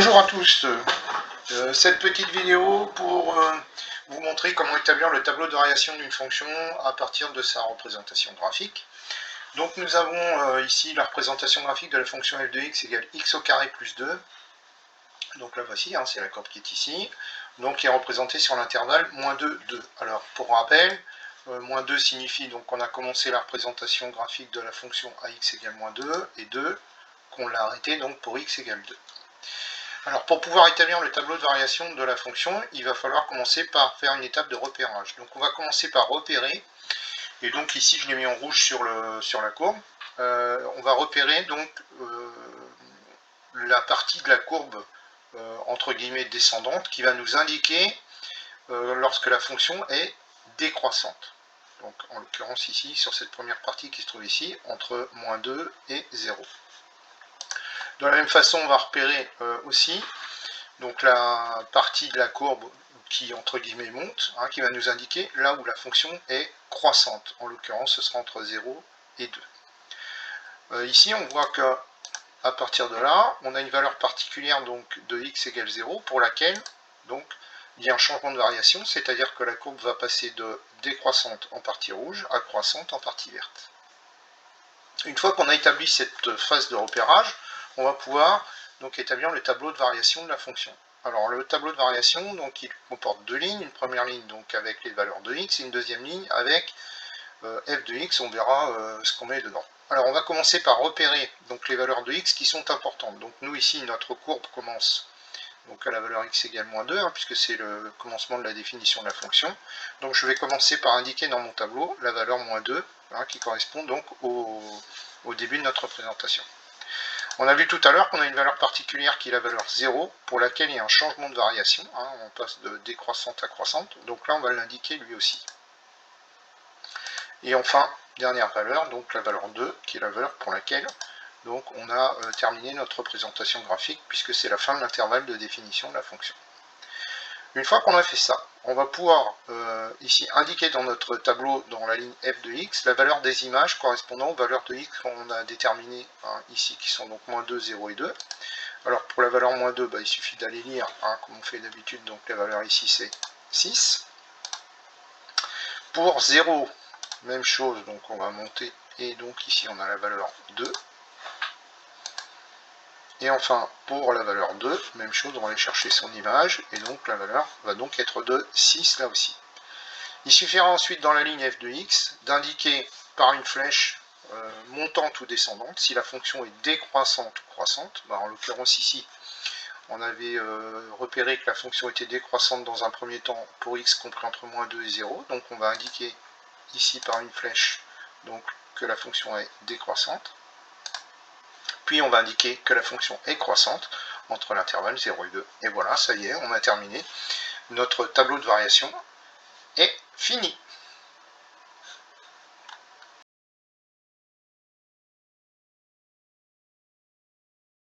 Bonjour à tous, cette petite vidéo pour vous montrer comment établir le tableau de variation d'une fonction à partir de sa représentation graphique. Donc nous avons ici la représentation graphique de la fonction f de x égale x au carré plus 2. Donc la voici, c'est la courbe qui est ici, donc qui est représentée sur l'intervalle moins 2, 2. Alors pour rappel, moins 2 signifie donc qu'on a commencé la représentation graphique de la fonction ax égale moins 2, et 2 qu'on l'a arrêté donc pour x égale 2. Alors pour pouvoir établir le tableau de variation de la fonction, il va falloir commencer par faire une étape de repérage. Donc on va commencer par repérer, et donc ici je l'ai mis en rouge sur la courbe. On va repérer donc la partie de la courbe entre guillemets descendante qui va nous indiquer lorsque la fonction est décroissante. Donc en l'occurrence ici, sur cette première partie qui se trouve ici, entre moins 2 et 0. De la même façon, on va repérer aussi donc la partie de la courbe qui, entre guillemets, monte, qui va nous indiquer là où la fonction est croissante. En l'occurrence, ce sera entre 0 et 2. Ici, on voit que à partir de là, on a une valeur particulière donc de x égale 0 pour laquelle donc, il y a un changement de variation, c'est-à-dire que la courbe va passer de décroissante en partie rouge à croissante en partie verte. Une fois qu'on a établi cette phase de repérage, on va pouvoir donc établir le tableau de variation de la fonction. Alors le tableau de variation, donc, il comporte deux lignes, une première ligne donc avec les valeurs de x et une deuxième ligne avec f de x, on verra ce qu'on met dedans. Alors on va commencer par repérer donc les valeurs de x qui sont importantes. Donc nous ici notre courbe commence donc à la valeur x égale moins 2, puisque c'est le commencement de la définition de la fonction. Donc je vais commencer par indiquer dans mon tableau la valeur moins 2, qui correspond donc au début de notre représentation. On a vu tout à l'heure qu'on a une valeur particulière qui est la valeur 0, pour laquelle il y a un changement de variation, on passe de décroissante à croissante, donc là on va l'indiquer lui aussi. Et enfin, dernière valeur, donc la valeur 2, qui est la valeur pour laquelle donc, on a terminé notre représentation graphique, puisque c'est la fin de l'intervalle de définition de la fonction. Une fois qu'on a fait ça, on va pouvoir ici indiquer dans notre tableau, dans la ligne f de x, la valeur des images correspondant aux valeurs de x qu'on a déterminées ici, qui sont donc moins 2, 0 et 2. Alors pour la valeur moins 2, il suffit d'aller lire, comme on fait d'habitude, donc la valeur ici c'est 6. Pour 0, même chose, donc on va monter, et donc ici on a la valeur 2. Et enfin, pour la valeur 2, même chose, on va aller chercher son image, et donc la valeur va donc être de 6 là aussi. Il suffira ensuite dans la ligne f de x d'indiquer par une flèche montante ou descendante si la fonction est décroissante ou croissante. En l'occurrence ici, on avait repéré que la fonction était décroissante dans un premier temps pour x compris entre moins 2 et 0, donc on va indiquer ici par une flèche donc, que la fonction est décroissante. Puis on va indiquer que la fonction est croissante entre l'intervalle 0 et 2. Et voilà, ça y est, on a terminé. Notre tableau de variation est fini.